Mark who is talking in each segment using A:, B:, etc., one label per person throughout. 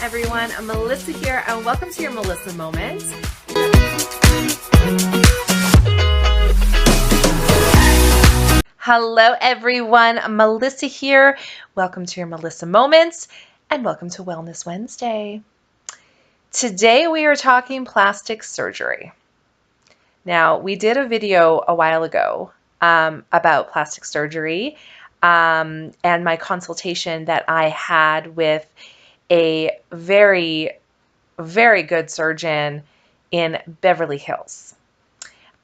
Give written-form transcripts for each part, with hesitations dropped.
A: everyone. I'm Melissa here, and welcome to your Melissa Moment. Hello, everyone. I'm Melissa here. Welcome to your Melissa Moments, and welcome to Wellness Wednesday. Today, we are talking plastic surgery. Now, we did a video a while ago about plastic surgery and my consultation that I had with a very, very good surgeon in Beverly Hills.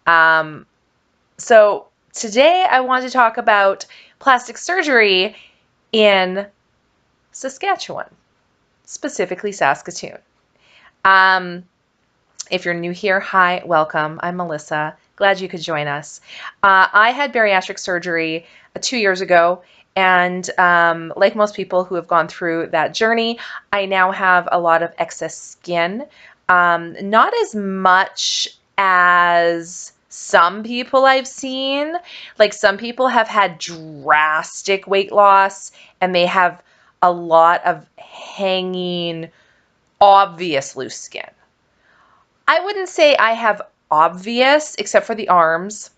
A: So today I want to talk about plastic surgery in Saskatchewan, specifically Saskatoon. If you're new here, hi, welcome. I'm Melissa. Glad you could join us. I had bariatric surgery 2 years ago, and like most people who have gone through that journey, I now have a lot of excess skin. Not as much as some people I've seen. Like, some people have had drastic weight loss, and they have a lot of hanging, obvious loose skin. I wouldn't say I have obvious, except for the arms,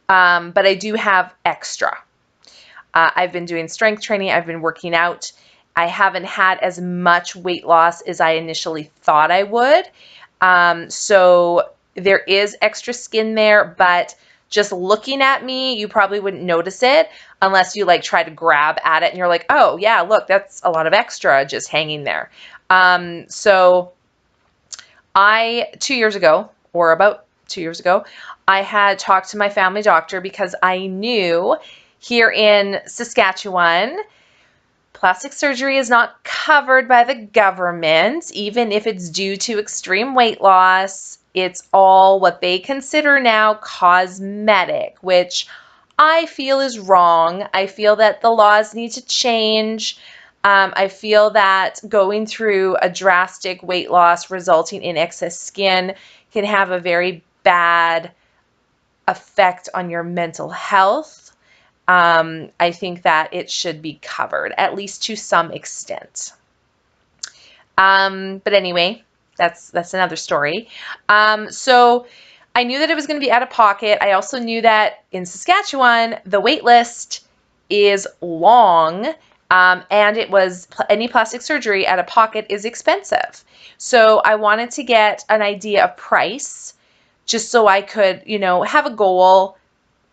A: but I do have extra. I've been doing strength training. I've been working out. I haven't had as much weight loss as I initially thought I would. So there is extra skin there, but just looking at me, you probably wouldn't notice it unless you like try to grab at it and you're like, oh yeah, look, that's a lot of extra just hanging there. So 2 years ago, or about 2 years ago, I had talked to my family doctor because I knew here in Saskatchewan, plastic surgery is not covered by the government, even if it's due to extreme weight loss. It's all what they consider now cosmetic, which I feel is wrong. I feel that the laws need to change. I feel that going through a drastic weight loss resulting in excess skin can have a very bad effect on your mental health. I think that it should be covered, at least to some extent. But anyway, that's another story. So I knew that it was going to be out of pocket. I also knew that in Saskatchewan, the wait list is long. And it was any plastic surgery out of pocket is expensive. So I wanted to get an idea of price just so I could, have a goal,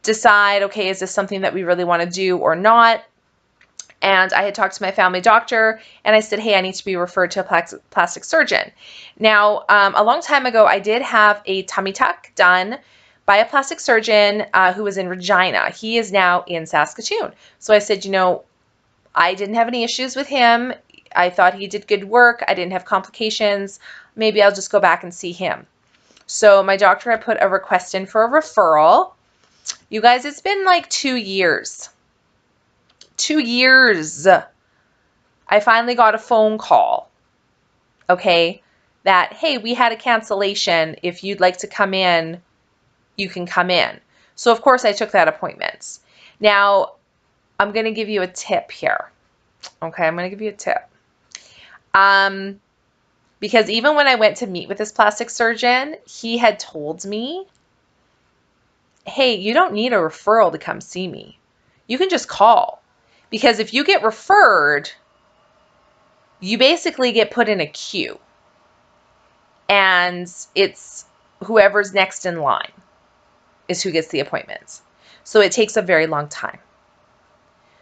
A: decide, okay, is this something that we really want to do or not? And I had talked to my family doctor and I said, hey, I need to be referred to a plastic surgeon. Now, a long time ago, I did have a tummy tuck done by a plastic surgeon who was in Regina. He is now in Saskatoon. So I said, I didn't have any issues with him. I thought he did good work. I didn't have complications. Maybe I'll just go back and see him. So my doctor had put a request in for a referral. You guys, it's been like 2 years. 2 years. I finally got a phone call, okay, that, hey, we had a cancellation. If you'd like to come in, you can come in. So, of course, I took that appointment. Now, I'm going to give you a tip here. Okay, I'm going to give you a tip. Because even when I went to meet with this plastic surgeon, he had told me, hey, you don't need a referral to come see me. You can just call. Because if you get referred, you basically get put in a queue. And it's whoever's next in line is who gets the appointments. So it takes a very long time.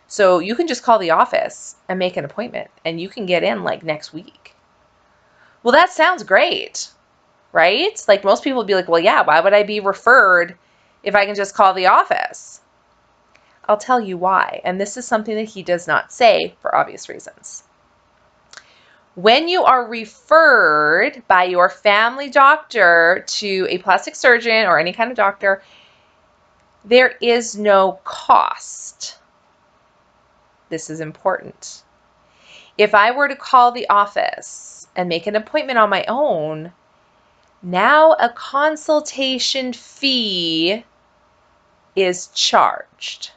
A: So you can just call the office and make an appointment and you can get in like next week. Well, that sounds great, right? Like most people would be like, well, yeah, why would I be referred if I can just call the office? I'll tell you why. And this is something that he does not say for obvious reasons. When you are referred by your family doctor to a plastic surgeon or any kind of doctor, there is no cost. This is important. If I were to call the office and make an appointment on my own, now a consultation fee is charged.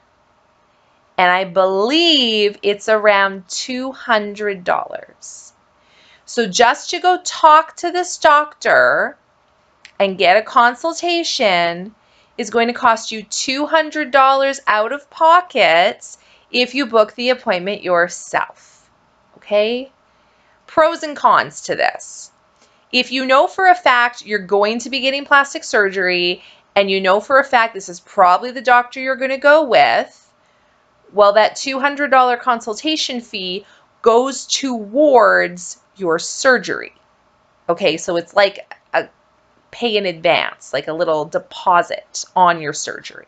A: And I believe it's around $200. So just to go talk to this doctor and get a consultation is going to cost you $200 out of pocket if you book the appointment yourself. Okay? Pros and cons to this. If you know for a fact you're going to be getting plastic surgery and you know for a fact this is probably the doctor you're going to go with, well, that $200 consultation fee goes towards your surgery. Okay, so it's like a pay in advance, like a little deposit on your surgery.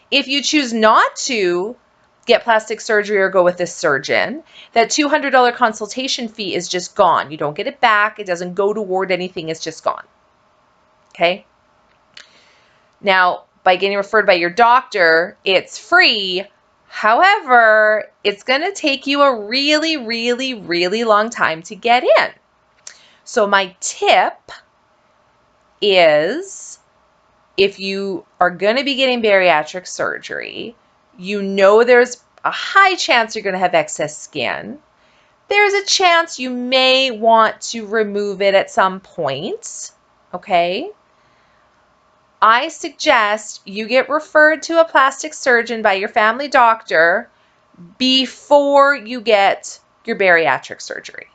A: If you choose not to get plastic surgery or go with this surgeon, that $200 consultation fee is just gone. You don't get it back. It doesn't go toward anything. It's just gone. Okay? Now, by getting referred by your doctor, it's free. However, it's going to take you a really, really, really long time to get in. So my tip is, if you are going to be getting bariatric surgery, you know there's a high chance you're going to have excess skin. There's a chance you may want to remove it at some point, okay? I suggest you get referred to a plastic surgeon by your family doctor before you get your bariatric surgery,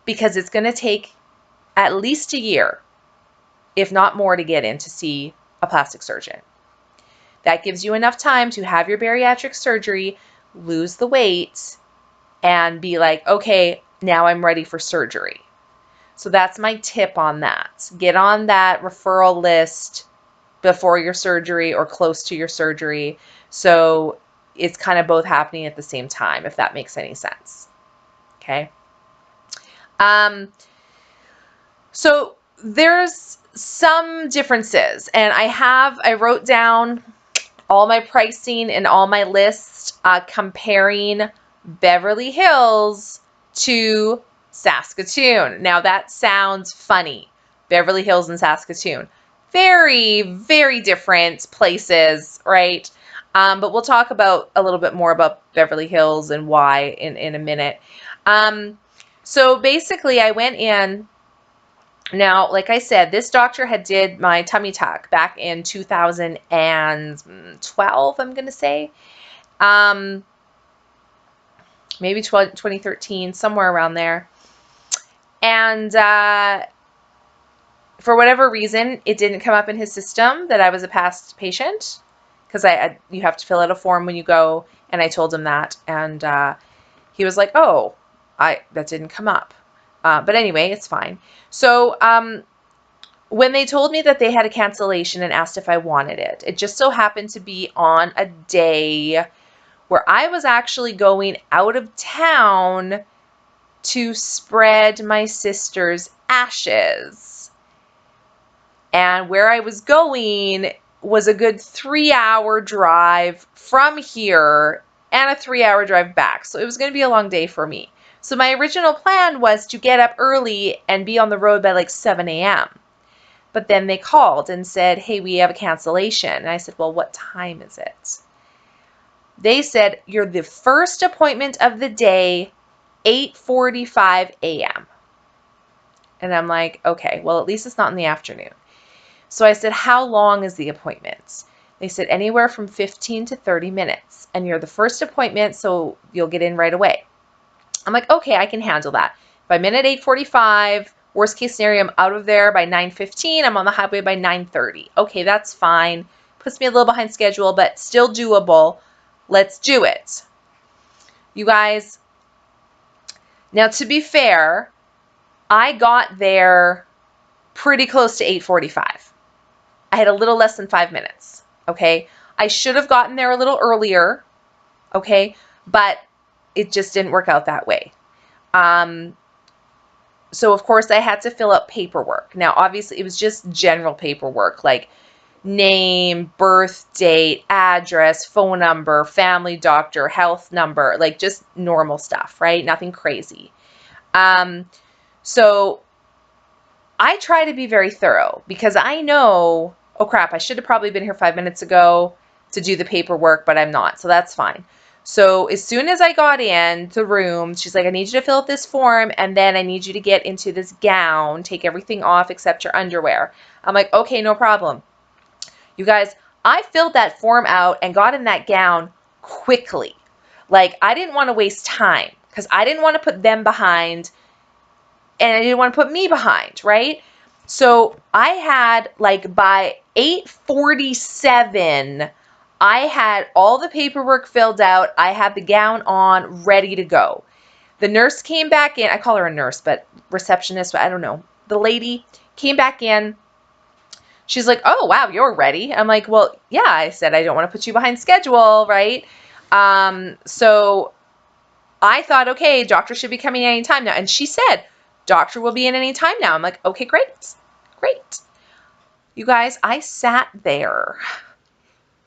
A: because it's going to take at least a year, if not more, to get in to see a plastic surgeon. That gives you enough time to have your bariatric surgery, lose the weight, and be like, okay, now I'm ready for surgery. So that's my tip on that. Get on that referral list before your surgery or close to your surgery, so it's kind of both happening at the same time, if that makes any sense. Okay. So there's some differences, and I wrote down all my pricing and all my lists comparing Beverly Hills to Saskatoon. Now that sounds funny. Beverly Hills and Saskatoon. Very, very different places, right? But we'll talk about a little bit more about Beverly Hills and why in a minute. So basically I went in. Now, like I said, this doctor had did my tummy tuck back in 2012, I'm going to say. Maybe 2013, somewhere around there. And for whatever reason, it didn't come up in his system that I was a past patient, because you have to fill out a form when you go, and I told him that, and he was like, oh, that didn't come up. But anyway, it's fine. So when they told me that they had a cancellation and asked if I wanted it, it just so happened to be on a day where I was actually going out of town to spread my sister's ashes. And where I was going was a good 3-hour drive from here and a 3-hour drive back. So it was going to be a long day for me. So my original plan was to get up early and be on the road by like 7 a.m. But then they called and said, hey, we have a cancellation. And I said, well, what time is it? They said, you're the first appointment of the day, 8:45 a.m. And I'm like, okay, well, at least it's not in the afternoon. So I said, how long is the appointment? They said anywhere from 15 to 30 minutes. And you're the first appointment, so you'll get in right away. I'm like, okay, I can handle that. If I'm in at 8:45, worst case scenario, I'm out of there by 9:15. I'm on the highway by 9:30. Okay, that's fine. Puts me a little behind schedule, but still doable. Let's do it. You guys, now to be fair, I got there pretty close to 8:45. I had a little less than 5 minutes, okay? I should have gotten there a little earlier, okay? But it just didn't work out that way. So of course I had to fill out paperwork. Now, obviously it was just general paperwork, like name, birth date, address, phone number, family doctor, health number, like just normal stuff, right? Nothing crazy. So I try to be very thorough because I know, oh crap, I should have probably been here 5 minutes ago to do the paperwork, but I'm not. So that's fine. So as soon as I got in the room, she's like, I need you to fill out this form, and then I need you to get into this gown, take everything off except your underwear. I'm like, okay, no problem. You guys, I filled that form out and got in that gown quickly. Like, I didn't want to waste time because I didn't want to put them behind and I didn't want to put me behind, right? So I had, like, by 8:47, I had all the paperwork filled out. I had the gown on, ready to go. The nurse came back in. I call her a nurse, but receptionist, I don't know. The lady came back in. She's like, oh, wow, you're ready. I'm like, well, yeah, I said, I don't want to put you behind schedule, right? So I thought, okay, doctor should be coming any time now. And she said, doctor will be in any time now. I'm like, okay, great, great. You guys, I sat there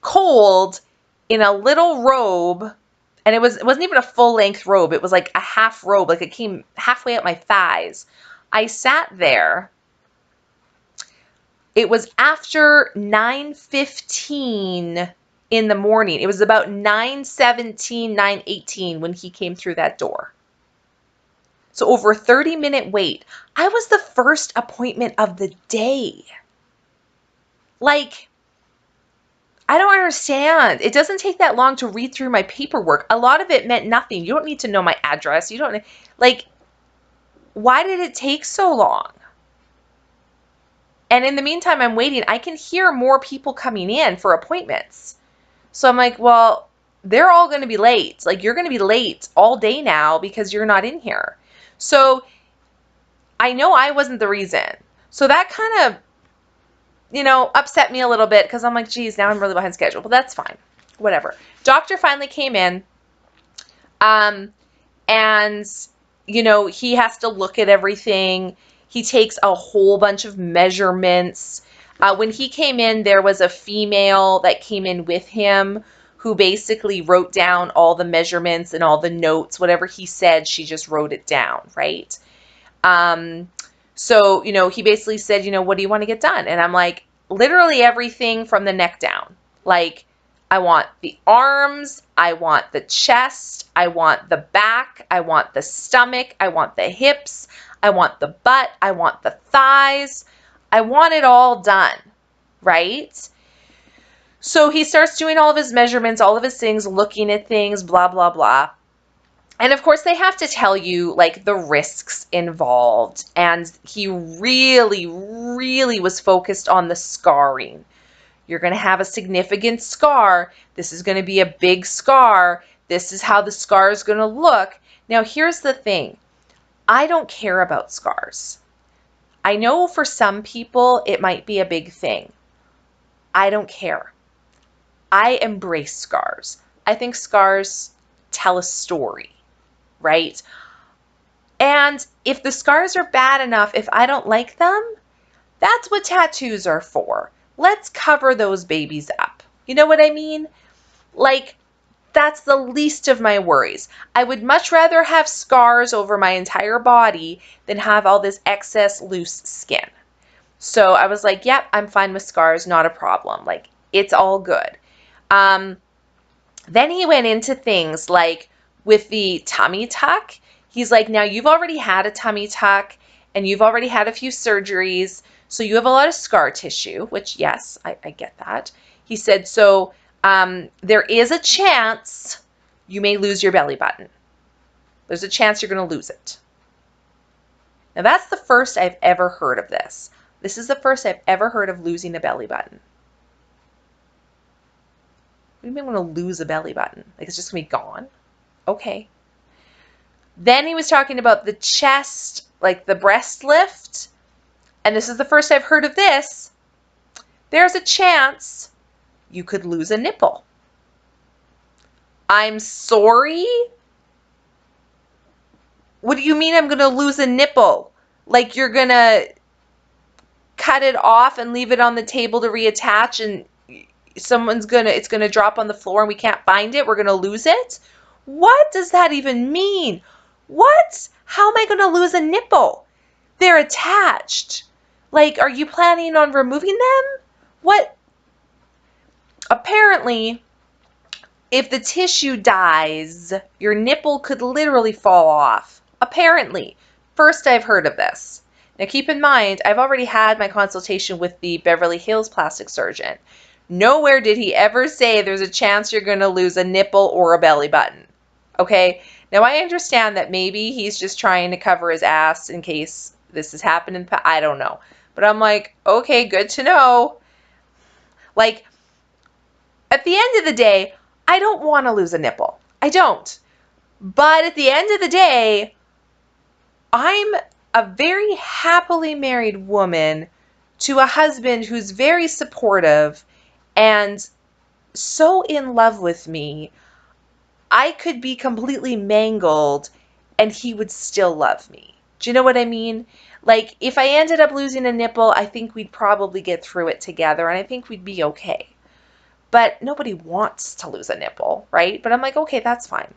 A: cold in a little robe, and it wasn't even a full-length robe. It was like a half robe, like it came halfway up my thighs. I sat there. It was after 9:15 in the morning. It was about 9:17, 9:18 when he came through that door. So over a 30-minute wait. I was the first appointment of the day. Like, I don't understand. It doesn't take that long to read through my paperwork. A lot of it meant nothing. You don't need to know my address. You don't, like, why did it take so long? And in the meantime, I'm waiting. I can hear more people coming in for appointments. So I'm like, well, they're all going to be late. Like, you're going to be late all day now because you're not in here. So I know I wasn't the reason. So that kind of, upset me a little bit because I'm like, geez, now I'm really behind schedule. But that's fine. Whatever. Doctor finally came in. And, he has to look at everything. He takes a whole bunch of measurements. When he came in, there was a female that came in with him who basically wrote down all the measurements and all the notes. Whatever he said, she just wrote it down, right? So, he basically said, what do you want to get done? And I'm like, literally everything from the neck down. Like, I want the arms, I want the chest, I want the back, I want the stomach, I want the hips, I want the butt, I want the thighs. I want it all done, right? So he starts doing all of his measurements, all of his things, looking at things, blah, blah, blah. And of course, they have to tell you, like, the risks involved. And he really, really was focused on the scarring. You're going to have a significant scar. This is going to be a big scar. This is how the scar is going to look. Now, here's the thing. I don't care about scars. I know for some people it might be a big thing. I don't care. I embrace scars. I think scars tell a story, right? And if the scars are bad enough, if I don't like them, that's what tattoos are for. Let's cover those babies up. You know what I mean? Like, that's the least of my worries. I would much rather have scars over my entire body than have all this excess loose skin. So I was like, yep, I'm fine with scars, not a problem. Like, it's all good. Then he went into things like with the tummy tuck. He's like, now you've already had a tummy tuck and you've already had a few surgeries. So you have a lot of scar tissue, which, yes, I get that. He said, so there is a chance you may lose your belly button. There's a chance you're going to lose it. Now, that's the first I've ever heard of this. This is the first I've ever heard of losing a belly button. What do you mean want to lose a belly button? Like, it's just going to be gone? Okay. Then he was talking about the chest, like the breast lift. And this is the first I've heard of this. There's a chance you could lose a nipple. I'm sorry? What do you mean I'm going to lose a nipple? Like you're going to cut it off and leave it on the table to reattach and it's going to drop on the floor and we can't find it? We're going to lose it? What does that even mean? What? How am I going to lose a nipple? They're attached. Like, are you planning on removing them? What? Apparently, if the tissue dies, your nipple could literally fall off. Apparently. First I've heard of this. Now keep in mind, I've already had my consultation with the Beverly Hills plastic surgeon. Nowhere did he ever say there's a chance you're going to lose a nipple or a belly button. Okay? Now I understand that maybe he's just trying to cover his ass in case this has happened in the past. I don't know. But I'm like, okay, good to know. Like, at the end of the day, I don't want to lose a nipple. I don't. But at the end of the day, I'm a very happily married woman to a husband who's very supportive and so in love with me. I could be completely mangled and he would still love me. Do you know what I mean? Like, if I ended up losing a nipple, I think we'd probably get through it together and I think we'd be okay. But nobody wants to lose a nipple, right? But I'm like, okay, that's fine.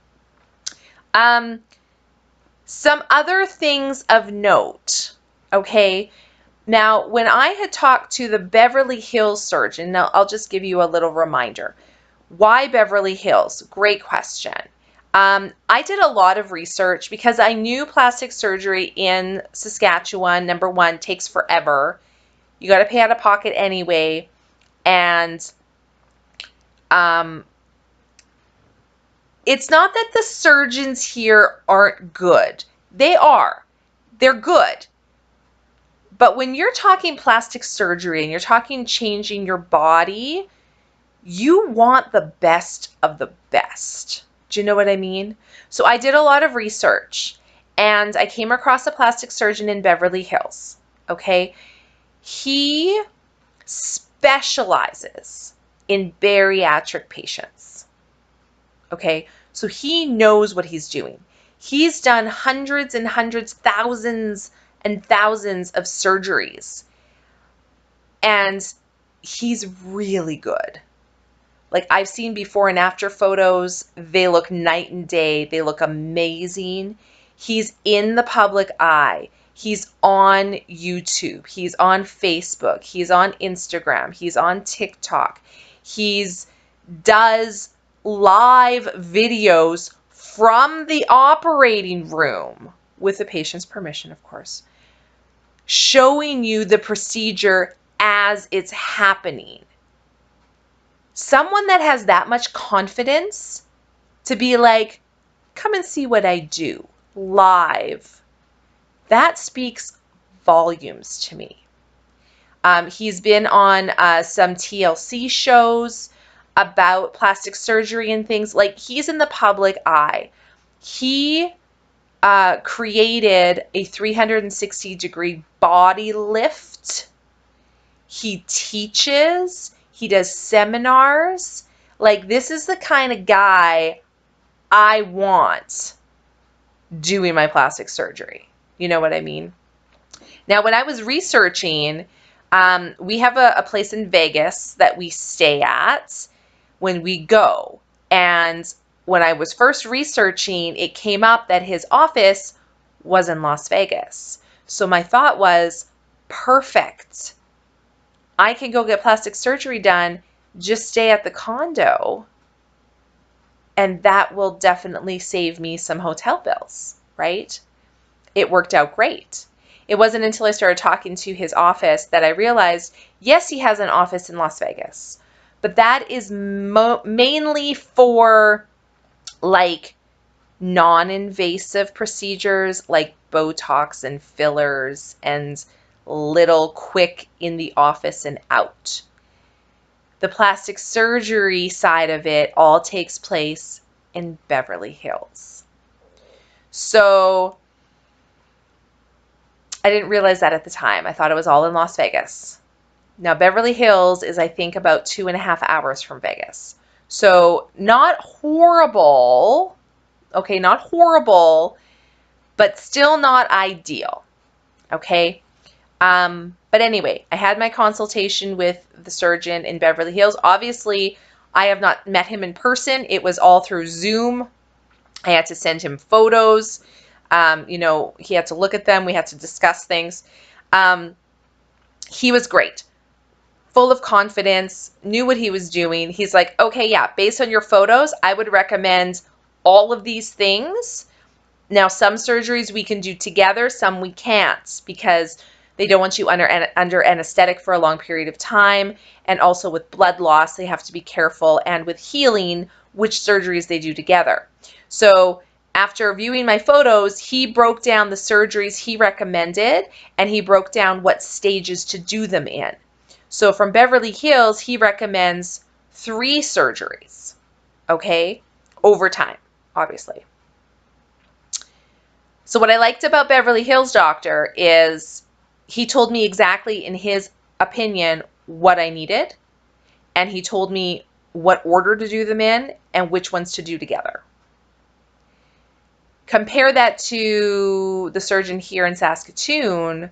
A: Some other things of note, okay? Now, when I had talked to the Beverly Hills surgeon, now I'll just give you a little reminder. Why Beverly Hills? Great question. I did a lot of research because I knew plastic surgery in Saskatchewan, number one, takes forever. You got to pay out of pocket anyway. And it's not that the surgeons here aren't good. They are. They're good. But when you're talking plastic surgery and you're talking changing your body, you want the best of the best. Do you know what I mean? So I did a lot of research and I came across a plastic surgeon in Beverly Hills. Okay. He specializes in bariatric patients. Okay. So he knows what he's doing. He's done hundreds and hundreds, thousands and thousands of surgeries. And he's really good. Like, I've seen before and after photos. They look night and day. They look amazing. He's in the public eye. He's on YouTube. He's on Facebook. He's on Instagram. He's on TikTok. He's does live videos from the operating room with the patient's permission, of course, showing you the procedure as it's happening. Someone that has that much confidence to be like, come and see what I do live, that speaks volumes to me. He's been on some TLC shows about plastic surgery and things. Like, he's in the public eye. He created a 360-degree body lift. He teaches. He does seminars. Like, this is the kind of guy I want doing my plastic surgery. You know what I mean? Now, when I was researching, we have a place in Vegas that we stay at when we go. And when I was first researching, it came up that his office was in Las Vegas. So my thought was, perfect. I can go get plastic surgery done, just stay at the condo, and that will definitely save me some hotel bills, right? It worked out great. It wasn't until I started talking to his office that I realized, yes, he has an office in Las Vegas, but that is mainly for like non-invasive procedures like Botox and fillers and little quick in the office and out. The plastic surgery side of it all takes place in Beverly Hills. So I didn't realize that at the time. I thought it was all in Las Vegas. Now, Beverly Hills is, I think, about 2.5 hours from Vegas. So not horrible. Okay, not horrible, but still not ideal. Okay. But anyway, I had my consultation with the surgeon in Beverly Hills. Obviously, I have not met him in person. It was all through Zoom. I had to send him photos. He had to look at them. We had to discuss things. He was great. full of confidence, knew what he was doing. He's like, okay, yeah, based on your photos, I would recommend all of these things. Now, some surgeries we can do together, some we can't, because they don't want you under anesthetic for a long period of time. And also with blood loss, they have to be careful. And with healing, which surgeries they do together. So after viewing my photos, he broke down the surgeries he recommended, and he broke down what stages to do them in. So from Beverly Hills, he recommends 3 surgeries, okay, over time, obviously. So what I liked about Beverly Hills doctor is he told me exactly, in his opinion, what I needed, and he told me what order to do them in and which ones to do together. Compare that to the surgeon here in Saskatoon,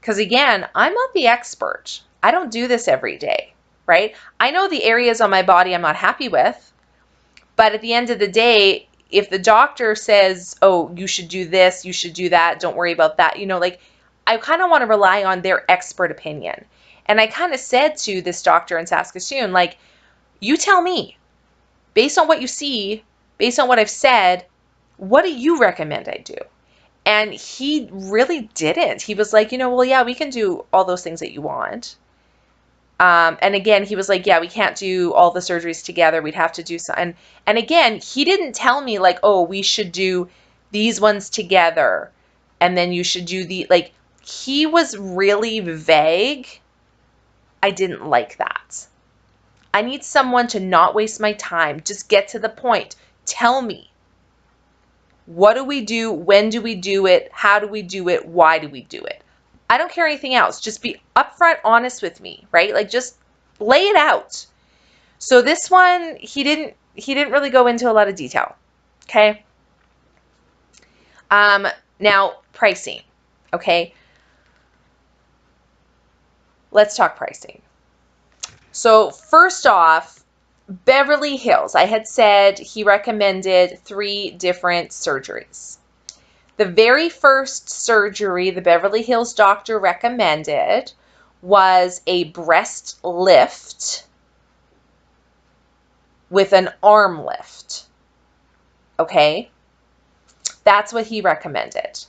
A: because again, I'm not the expert. I don't do this every day, right? I know the areas on my body I'm not happy with, but at the end of the day, if the doctor says, oh, you should do this, you should do that, don't worry about that, you know, like, I kind of want to rely on their expert opinion. And I kind of said to this doctor in Saskatoon, like, you tell me, based on what you see, based on what I've said, what do you recommend I do? And he really didn't. He was like, you know, well, yeah, we can do all those things that you want. And again, he was like, yeah, we can't do all the surgeries together. We'd have to do some. And again, he didn't tell me like, oh, we should do these ones together. And then you should do like, he was really vague. I didn't like that. I need someone to not waste my time. Just get to the point. Tell me. What do we do? When do we do it? How do we do it? Why do we do it? I don't care anything else. Just be upfront, honest with me, right? Like, just lay it out. So this one, he didn't really go into a lot of detail. Okay. Now pricing. Okay. Let's talk pricing. So first off, Beverly Hills, I had said he recommended 3 different surgeries. The very first surgery the Beverly Hills doctor recommended was a breast lift with an arm lift. Okay? That's what he recommended.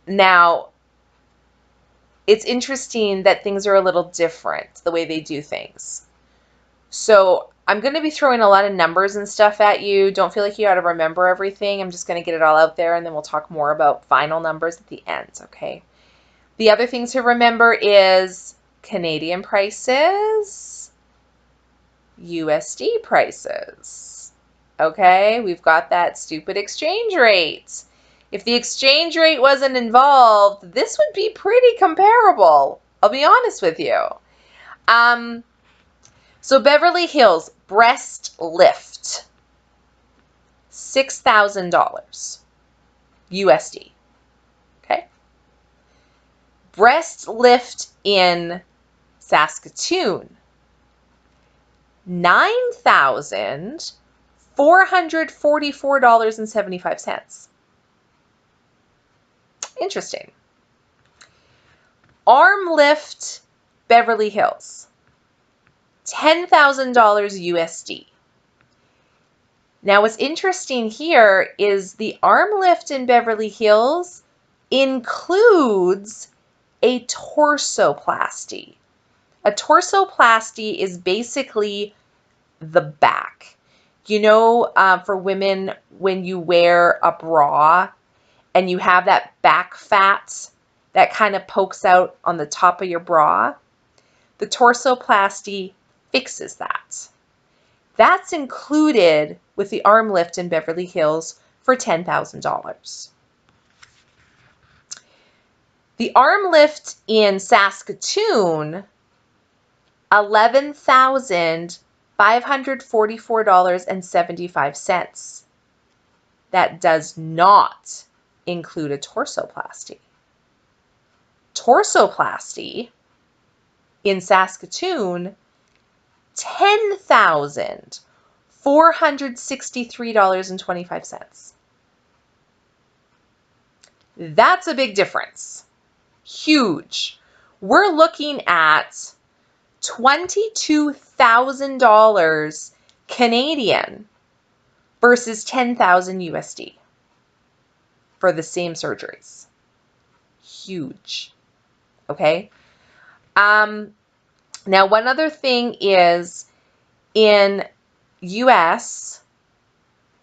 A: Now, it's interesting that things are a little different, the way they do things. So I'm going to be throwing a lot of numbers and stuff at you. Don't feel like you got to remember everything. I'm just going to get it all out there, and then we'll talk more about final numbers at the end, okay? The other thing to remember is Canadian prices, USD prices, okay? We've got that stupid exchange rate. If the exchange rate wasn't involved, this would be pretty comparable. I'll be honest with you. So Beverly Hills breast lift, $6,000 USD. Okay. Breast lift in Saskatoon, $9,444.75. Interesting. Arm lift, Beverly Hills, $10,000 USD. Now, what's interesting here is the arm lift in Beverly Hills includes a torsoplasty. A torsoplasty is basically the back. You know, for women, when you wear a bra and you have that back fat that kind of pokes out on the top of your bra, the torsoplasty fixes that. That's included with the arm lift in Beverly Hills for $10,000. The arm lift in Saskatoon, $11,544.75. That does not include a torsoplasty. Torsoplasty in Saskatoon, $10,463.25. That's a big difference. Huge. we're looking at $22,000 Canadian versus 10,000 USD for the same surgeries. Huge. Okay. Now, one other thing is in US,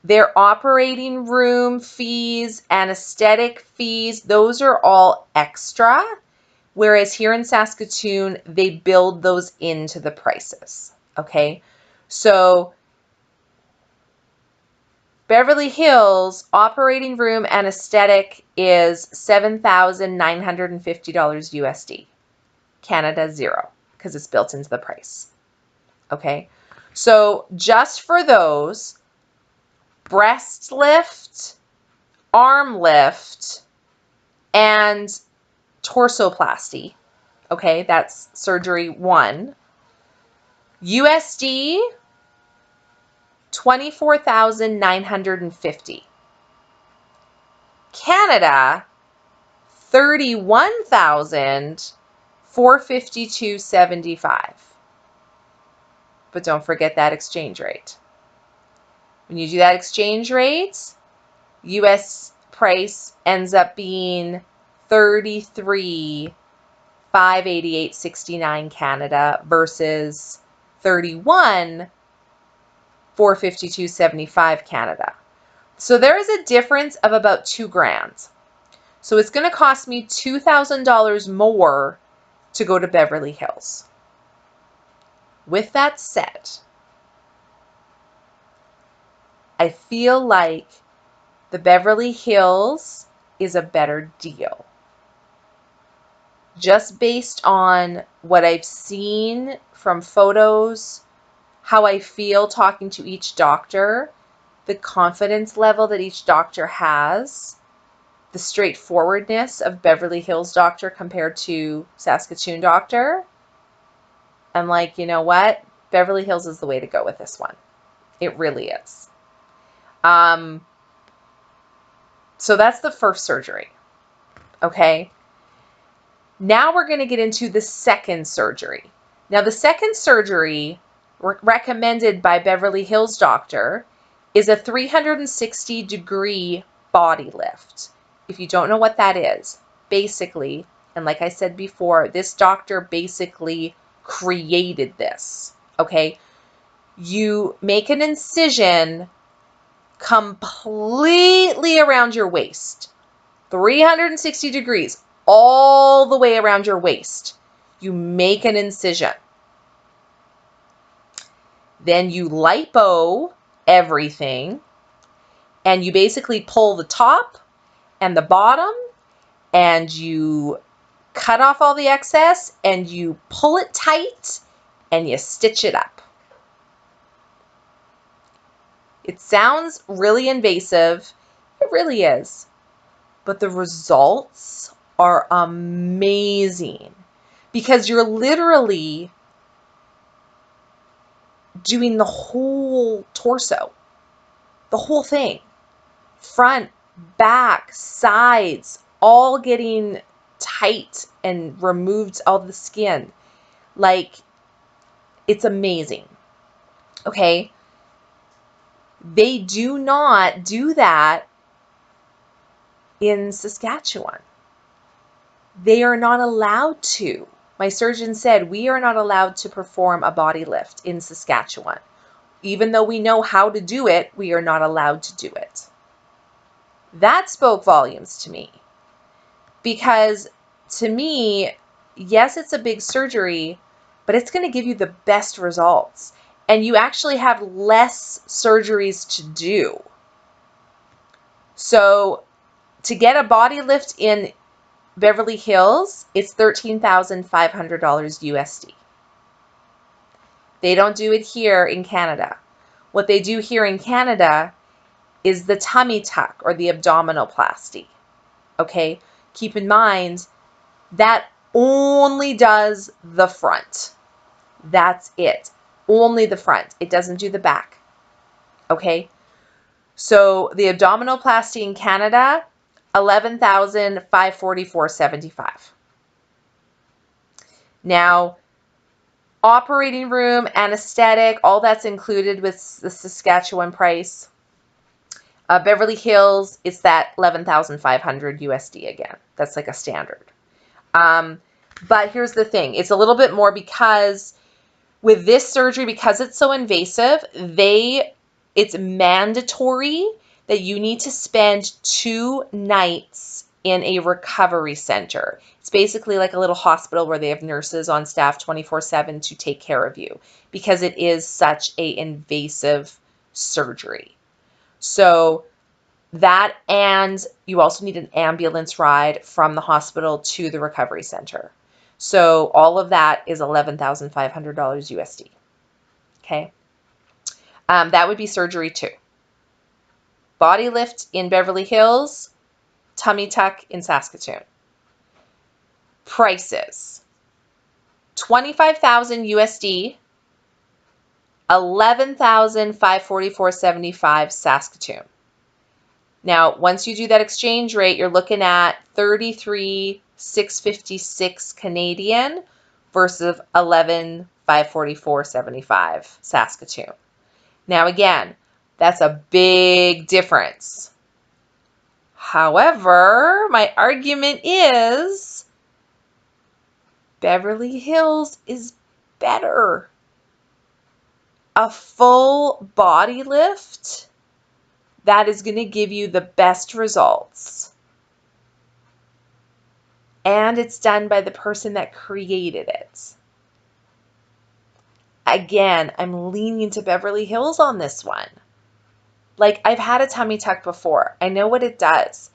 A: their operating room fees, anesthetic fees, those are all extra. Whereas here in Saskatoon, they build those into the prices. Okay. So Beverly Hills operating room anesthetic is $7,950 USD. Canada, zero, because it's built into the price. Okay. So just for those, breast lift, arm lift, and torsoplasty. Okay, that's surgery 1. USD, 24,950. Canada, 31,452.75. But don't forget that exchange rate. When you do that exchange rate, US price ends up being 33,588.69 Canada versus 31,452.75 Canada. So there is a difference of about $2,000. So it's going to cost me $2,000 more to go to Beverly Hills. With that said, I feel like the Beverly Hills is a better deal. Just based on what I've seen from photos, how I feel talking to each doctor, the confidence level that each doctor has, the straightforwardness of Beverly Hills doctor compared to Saskatoon doctor, I'm like, you know what? Beverly Hills is the way to go with this one. It really is. So that's the first surgery. Okay. Now we're going to get into the second surgery. Now the second surgery recommended by Beverly Hills doctor is a 360-degree body lift. If you don't know what that is, basically, and like I said before, this doctor basically created this. Okay. You make an incision completely around your waist, 360 degrees, all the way around your waist. You make an incision. Then you lipo everything, and you basically pull the top and the bottom, and you cut off all the excess, and you pull it tight, and you stitch it up. It sounds really invasive. It really is. But the results are amazing because you're literally doing the whole torso, the whole thing, front, back, sides, all getting tight and removed all the skin. Like, it's amazing. Okay. They do not do that in Saskatchewan. They are not allowed to. My surgeon said we are not allowed to perform a body lift in Saskatchewan. Even though we know how to do it, we are not allowed to do it. That spoke volumes to me. Because to me, yes, it's a big surgery, but it's going to give you the best results. And you actually have less surgeries to do. So to get a body lift in Beverly Hills, it's $13,500 USD. They don't do it here in Canada. What they do here in Canada is the tummy tuck or the abdominoplasty. Okay? Keep in mind, that only does the front. That's it. Only the front. It doesn't do the back. Okay? So the abdominoplasty in Canada, $11,544.75. Now, operating room, anesthetic, all that's included with the Saskatchewan price. Beverly Hills, it's that 11,500 USD again. That's like a standard. But here's the thing. It's a little bit more because with this surgery, because it's so invasive, it's mandatory that you need to spend 2 nights in a recovery center. It's basically like a little hospital where they have nurses on staff 24/7 to take care of you because it is such an invasive surgery. So that, and you also need an ambulance ride from the hospital to the recovery center. So all of that is $11,500 USD. Okay. That would be surgery 2. Body lift in Beverly Hills, tummy tuck in Saskatoon. Prices: 25,000 USD, 11,544.75 Saskatoon. Now, once you do that exchange rate, you're looking at 33,656 Canadian versus 11,544.75 Saskatoon. Now, again, that's a big difference. However, my argument is Beverly Hills is better. A full body lift that is going to give you the best results. And it's done by the person that created it. Again, I'm leaning to Beverly Hills on this one. Like, I've had a tummy tuck before. I know what it does.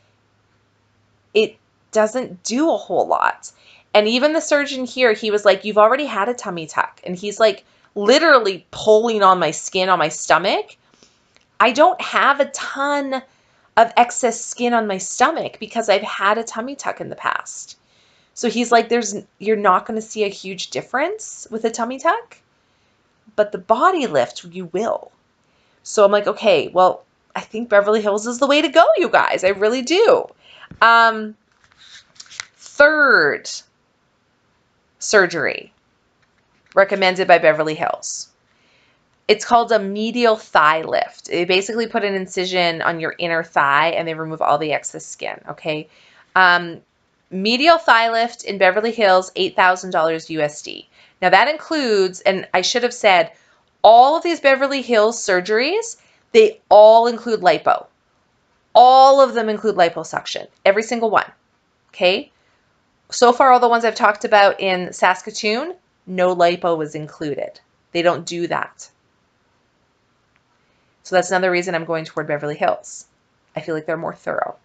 A: It doesn't do a whole lot. And even the surgeon here, he was like, you've already had a tummy tuck. And he's like literally pulling on my skin on my stomach. I don't have a ton of excess skin on my stomach because I've had a tummy tuck in the past. So he's like, you're not going to see a huge difference with a tummy tuck, but the body lift, you will. So I'm like, okay, well, I think Beverly Hills is the way to go, you guys. I really do. Third surgery recommended by Beverly Hills. It's called a medial thigh lift. They basically put an incision on your inner thigh and they remove all the excess skin, okay? Medial thigh lift in Beverly Hills, $8,000 USD. Now that includes, and I should have said, all of these Beverly Hills surgeries, they all include lipo. All of them include liposuction, every single one, okay? So far, all the ones I've talked about in Saskatoon, no lipo was included. They don't do that. So that's another reason I'm going toward Beverly Hills. I feel like they're more thorough.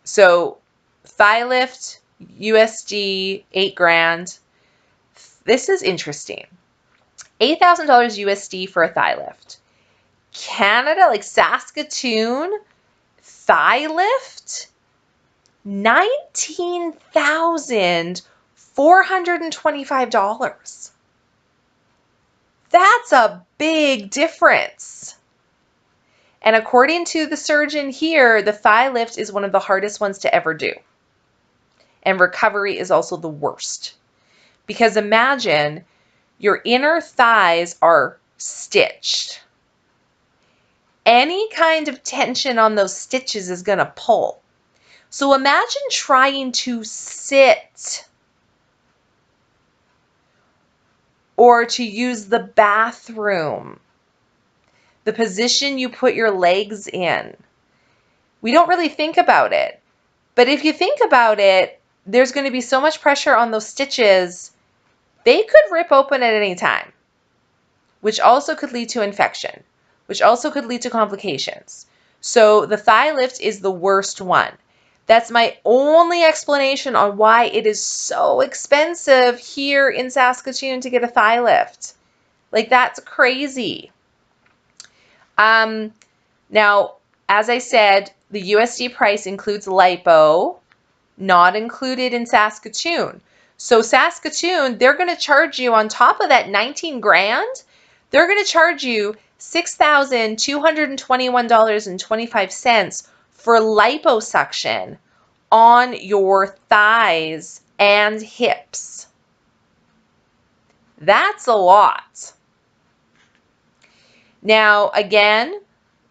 A: So thigh lift, USD, $8,000. This is interesting. $8,000 USD for a thigh lift. Canada, like Saskatoon, thigh lift, $19,425. That's a big difference. And according to the surgeon here, the thigh lift is one of the hardest ones to ever do. And recovery is also the worst. Because imagine your inner thighs are stitched. Any kind of tension on those stitches is going to pull. So imagine trying to sit or to use the bathroom, the position you put your legs in. We don't really think about it. But if you think about it, there's going to be so much pressure on those stitches, they could rip open at any time, which also could lead to infection, which also could lead to complications. So the thigh lift is the worst one. That's my only explanation on why it is so expensive here in Saskatoon to get a thigh lift. Like, that's crazy. Now, as I said, the USD price includes lipo, not included in Saskatoon. So Saskatoon, they're going to charge you on top of that $19,000, they're going to charge you $6,221.25 for liposuction on your thighs and hips. That's a lot. Now, again,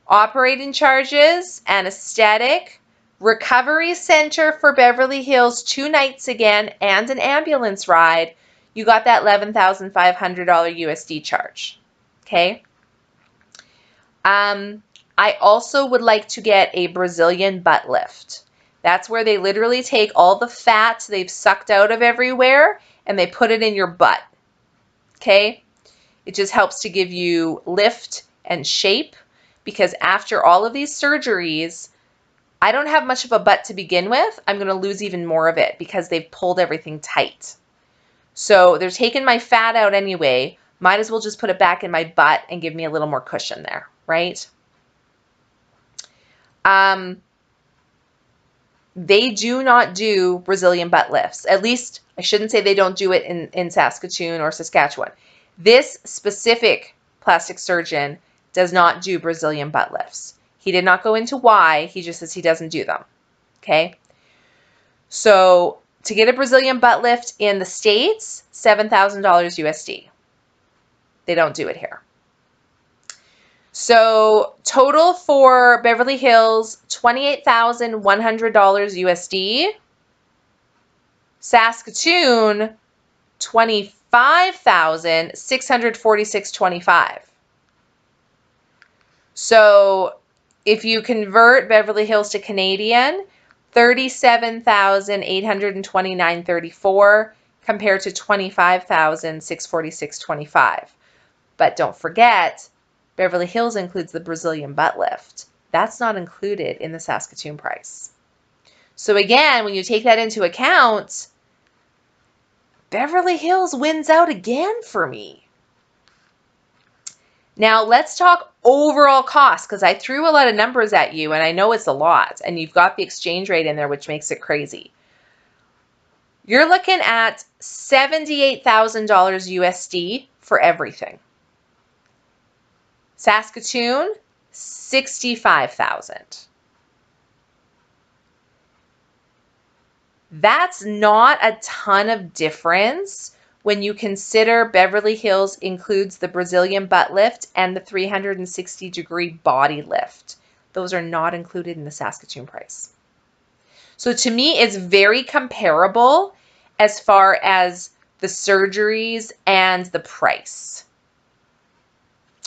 A: operating charges, anesthetic, recovery center for Beverly Hills 2 nights again, and an ambulance ride. You got that $11,500 USD charge. Okay. I also would like to get a Brazilian butt lift. That's where they literally take all the fat they've sucked out of everywhere and they put it in your butt. Okay? It just helps to give you lift and shape, because after all of these surgeries, I don't have much of a butt to begin with. I'm going to lose even more of it because they've pulled everything tight. So they're taking my fat out anyway. Might as well just put it back in my butt and give me a little more cushion there, right? They do not do Brazilian butt lifts. At least, I shouldn't say they don't do it in Saskatoon or Saskatchewan. This specific plastic surgeon does not do Brazilian butt lifts. He did not go into why. He just says he doesn't do them. Okay? So, to get a Brazilian butt lift in the States, $7,000 USD. They don't do it here. So total for Beverly Hills, $28,100 USD. Saskatoon, $25,646.25. So if you convert Beverly Hills to Canadian, $37,829.34 compared to $25,646.25. But don't forget, Beverly Hills includes the Brazilian butt lift. That's not included in the Saskatoon price. So again, when you take that into account, Beverly Hills wins out again for me. Now let's talk overall cost, because I threw a lot of numbers at you and I know it's a lot, and you've got the exchange rate in there, which makes it crazy. You're looking at $78,000 USD for everything. Saskatoon, $65,000. That's not a ton of difference when you consider Beverly Hills includes the Brazilian butt lift and the 360-degree body lift. Those are not included in the Saskatoon price. So to me, it's very comparable as far as the surgeries and the price.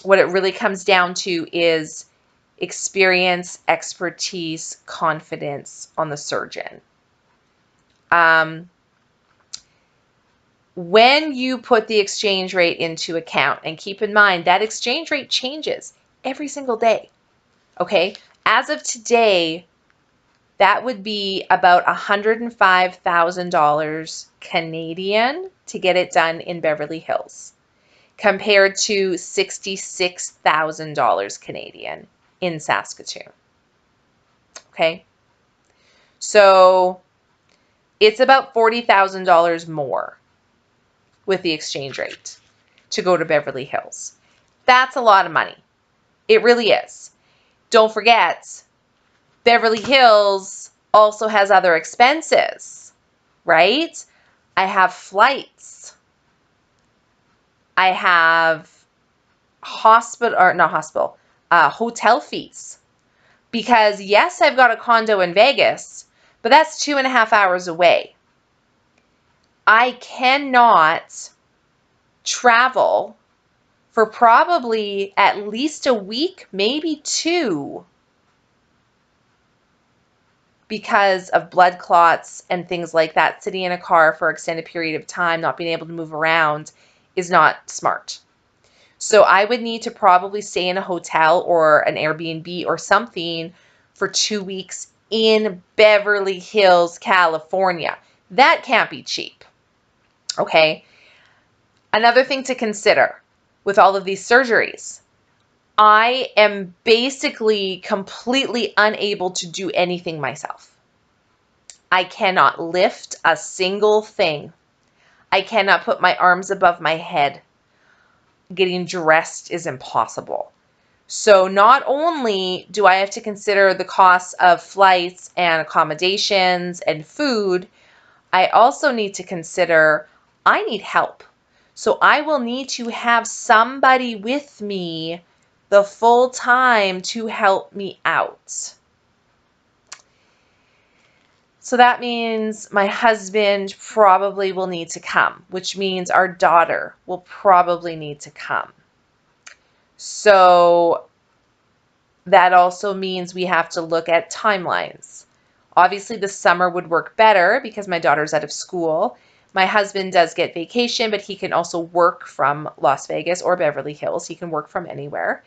A: What it really comes down to is experience, expertise, confidence on the surgeon. When you put the exchange rate into account, and keep in mind that exchange rate changes every single day, okay? As of today, that would be about $105,000 Canadian to get it done in Beverly Hills, compared to $66,000 Canadian in Saskatoon. Okay? So it's about $40,000 more with the exchange rate to go to Beverly Hills. That's a lot of money. It really is. Don't forget, Beverly Hills also has other expenses, right? I have flights. I have hotel fees. Because yes, I've got a condo in Vegas, but that's 2.5 hours away. I cannot travel for probably at least a week, maybe 2, because of blood clots and things like that. Sitting in a car for an extended period of time, not being able to move around, is not smart. So I would need to probably stay in a hotel or an Airbnb or something for 2 weeks in Beverly Hills, California. That can't be cheap. Okay. Another thing to consider with all of these surgeries, I am basically completely unable to do anything myself. I cannot lift a single thing. I cannot put my arms above my head. Getting dressed is impossible. So not only do I have to consider the costs of flights and accommodations and food, I also need to consider I need help. So I will need to have somebody with me the full time to help me out. So that means my husband probably will need to come, which means our daughter will probably need to come. So that also means we have to look at timelines. Obviously, the summer would work better because my daughter's out of school. My husband does get vacation, but he can also work from Las Vegas or Beverly Hills. He can work from anywhere.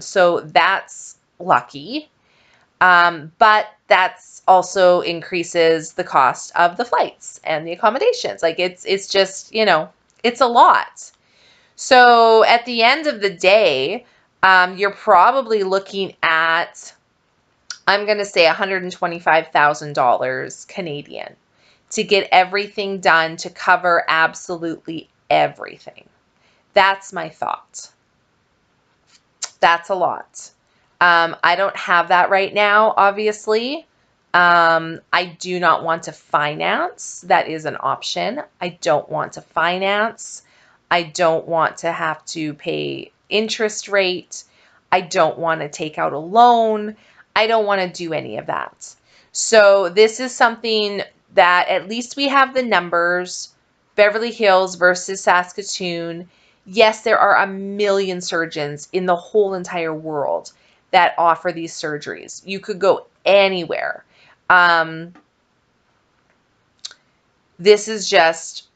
A: So that's lucky. But that's also increases the cost of the flights and the accommodations. Like it's just, it's a lot. So at the end of the day, you're probably looking at, I'm going to say $125,000 Canadian to get everything done to cover absolutely everything. That's my thought. That's a lot. I don't have that right now, obviously. I do not want to finance. That is an option. I don't want to finance. I don't want to have to pay interest rate. I don't want to take out a loan. I don't want to do any of that. So this is something that at least we have the numbers. Beverly Hills versus Saskatoon. Yes, there are a million surgeons in the whole entire world that offer these surgeries. You could go anywhere. This is just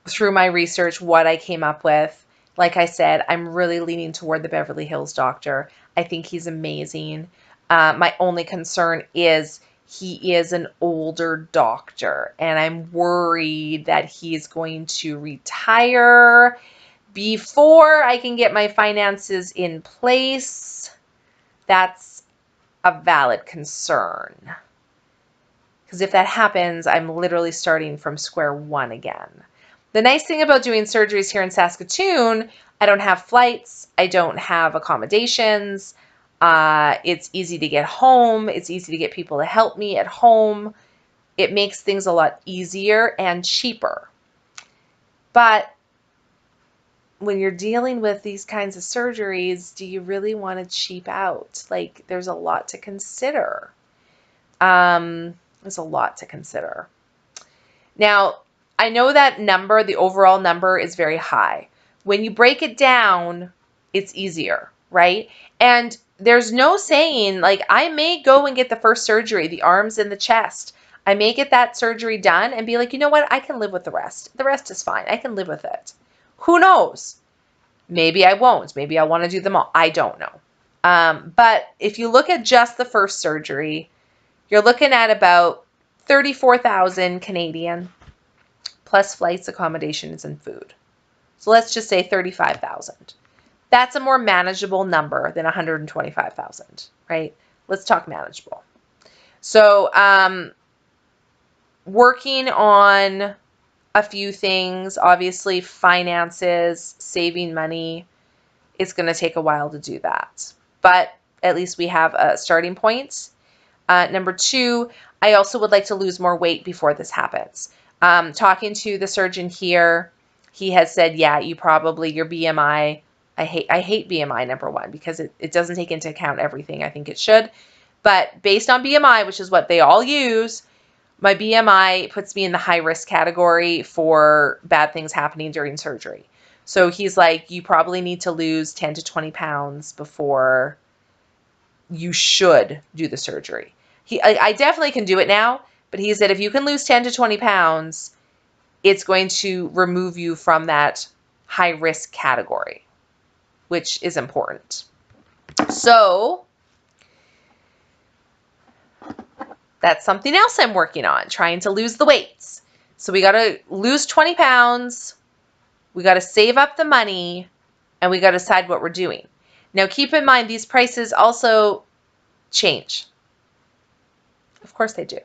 A: through my research what I came up with. Like I said, I'm really leaning toward the Beverly Hills doctor. I think he's amazing. My only concern is he is an older doctor, and I'm worried that he's going to retire before I can get my finances in place. That's a valid concern. Because if that happens, I'm literally starting from square one again. The nice thing about doing surgeries here in Saskatoon, I don't have flights, I don't have accommodations, it's easy to get home, it's easy to get people to help me at home. It makes things a lot easier and cheaper. But when you're dealing with these kinds of surgeries, do you really want to cheap out? Like, there's a lot to consider. There's a lot to consider. Now, I know that number, the overall number, is very high. When you break it down, it's easier, right? And there's no saying, like, I may go and get the first surgery, the arms and the chest. I may get that surgery done and be like, you know what? I can live with the rest. The rest is fine. I can live with it. Who knows? Maybe I won't. Maybe I want to do them all. I don't know. But if you look at just the first surgery, you're looking at about 34,000 Canadian plus flights, accommodations, and food. So let's just say 35,000. That's a more manageable number than 125,000, right? Let's talk manageable. So working on a few things, obviously finances, saving money, it's going to take a while to do that. But at least we have a starting point. Number two, I also would like to lose more weight before this happens. Talking to the surgeon here, he has said, yeah, you probably, your BMI, I hate BMI, number one, because it doesn't take into account everything I think it should. But based on BMI, which is what they all use, my BMI puts me in the high risk category for bad things happening during surgery. So he's like, you probably need to lose 10 to 20 pounds before you should do the surgery. I definitely can do it now, but he said if you can lose 10 to 20 pounds, it's going to remove you from that high risk category, which is important. So that's something else I'm working on, trying to lose the weights. So we got to lose 20 pounds, we got to save up the money, and we got to decide what we're doing. Now keep in mind, these prices also change. Of course they do.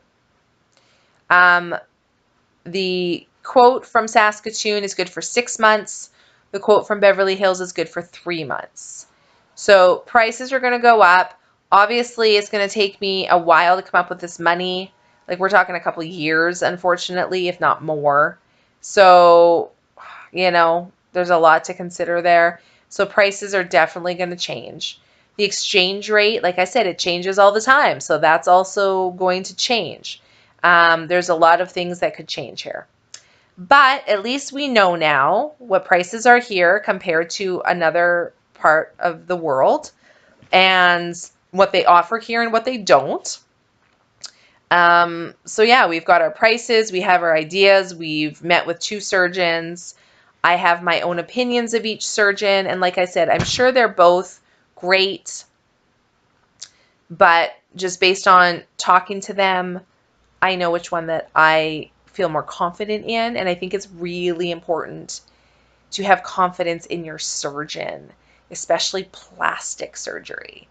A: The quote from Saskatoon is good for 6 months. The quote from Beverly Hills is good for 3 months. So prices are going to go up. Obviously, it's going to take me a while to come up with this money. Like we're talking a couple years, unfortunately, if not more. So, there's a lot to consider there. So prices are definitely going to change. The exchange rate, like I said, it changes all the time. So that's also going to change. There's a lot of things that could change here. But at least we know now what prices are here compared to another part of the world and what they offer here and what they don't. So yeah, we've got our prices, we have our ideas, we've met with 2 surgeons. I have my own opinions of each surgeon. And like I said, I'm sure they're both great, but just based on talking to them, I know which one that I feel more confident in. And I think it's really important to have confidence in your surgeon, especially plastic surgery.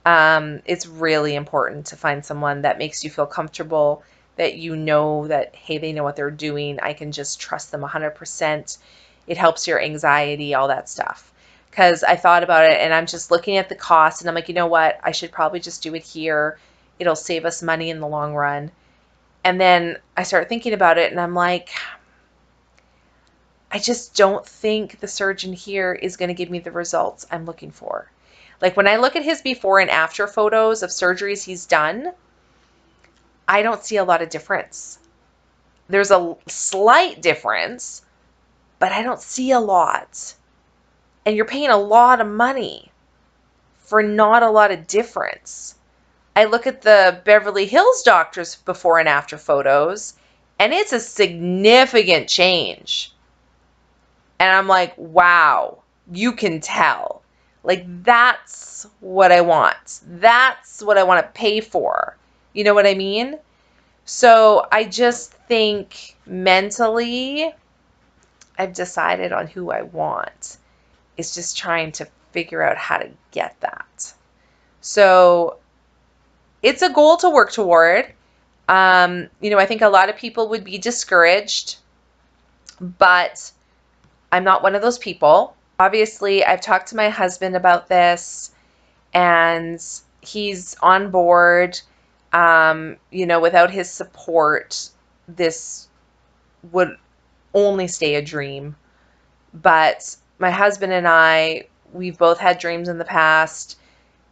A: It's really important to find someone that makes you feel comfortable, that you know that, hey, they know what they're doing. I can just trust them 100%. It helps your anxiety, all that stuff. Because I thought about it and I'm just looking at the cost and I'm like, you know what? I should probably just do it here. It'll save us money in the long run. And then I start thinking about it and I'm like, I just don't think the surgeon here is going to give me the results I'm looking for. Like when I look at his before and after photos of surgeries he's done, I don't see a lot of difference. There's a slight difference, but I don't see a lot. And you're paying a lot of money for not a lot of difference. I look at the Beverly Hills doctors before and after photos, and it's a significant change. And I'm like, wow, you can tell. Like, that's what I want. That's what I want to pay for. You know what I mean? So I just think mentally, I've decided on who I want. It's just trying to figure out how to get that. So it's a goal to work toward. I think a lot of people would be discouraged, but I'm not one of those people. Obviously, I've talked to my husband about this and he's on board. Without his support, this would only stay a dream. But my husband and I, we've both had dreams in the past.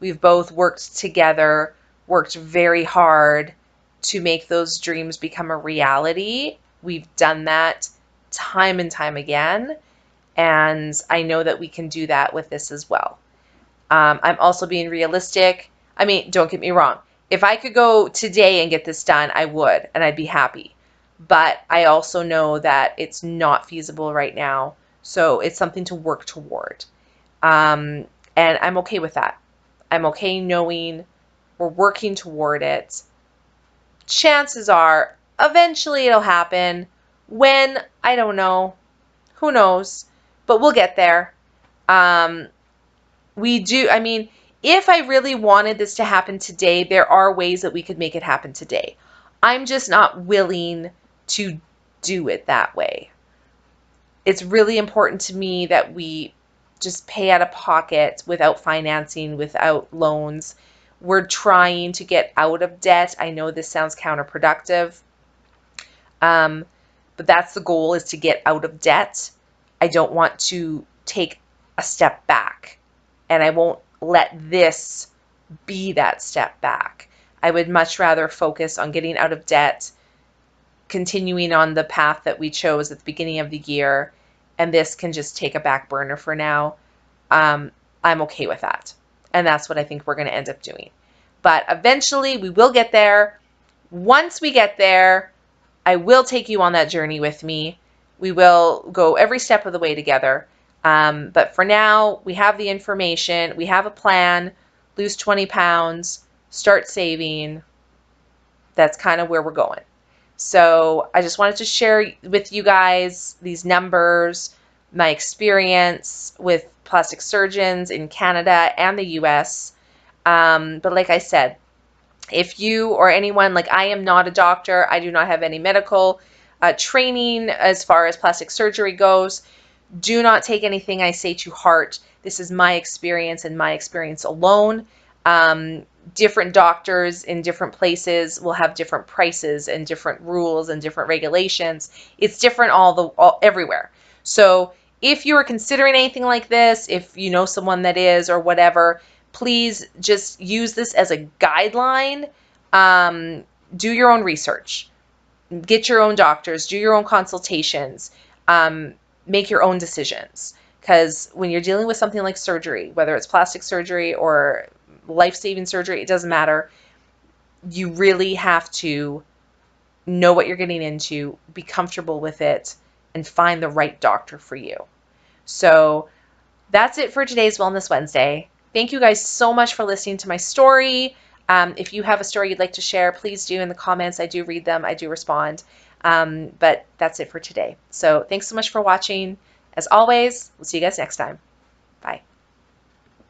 A: We've both worked together, worked very hard to make those dreams become a reality. We've done that time and time again. And I know that we can do that with this as well. I'm also being realistic. I mean, don't get me wrong. If I could go today and get this done, I would, and I'd be happy. But I also know that it's not feasible right now. So it's something to work toward. And I'm okay with that. I'm okay knowing we're working toward it. Chances are, eventually it'll happen. When? I don't know. Who knows? But we'll get there. If I really wanted this to happen today, there are ways that we could make it happen today. I'm just not willing to do it that way. It's really important to me that we just pay out of pocket without financing, without loans. We're trying to get out of debt. I know this sounds counterproductive, but that's the goal, is to get out of debt. I don't want to take a step back, and I won't let this be that step back. I would much rather focus on getting out of debt, continuing on the path that we chose at the beginning of the year, and this can just take a back burner for now. I'm okay with that. And that's what I think we're going to end up doing. But eventually we will get there. Once we get there, I will take you on that journey with me. We will go every step of the way together. But for now, we have the information. We have a plan. Lose 20 pounds. Start saving. That's kind of where we're going. So I just wanted to share with you guys these numbers, my experience with plastic surgeons in Canada and the US. But like I said, if you or anyone, like, I am not a doctor, I do not have any medical training as far as plastic surgery goes. Do not take anything I say to heart. This is my experience and my experience alone. different doctors in different places will have different prices and different rules and different regulations. It's different everywhere. So if you are considering anything like this, if you know someone that is or whatever, please just use this as a guideline. Do your own research, get your own doctors, do your own consultations, make your own decisions. Because when you're dealing with something like surgery, whether it's plastic surgery or life-saving surgery, it doesn't matter. You really have to know what you're getting into, be comfortable with it, and find the right doctor for you. So that's it for today's Wellness Wednesday. Thank you guys so much for listening to my story. If you have a story you'd like to share, please do in the comments. I do read them. I do respond. But that's it for today. So thanks so much for watching. As always, we'll see you guys next time. Bye.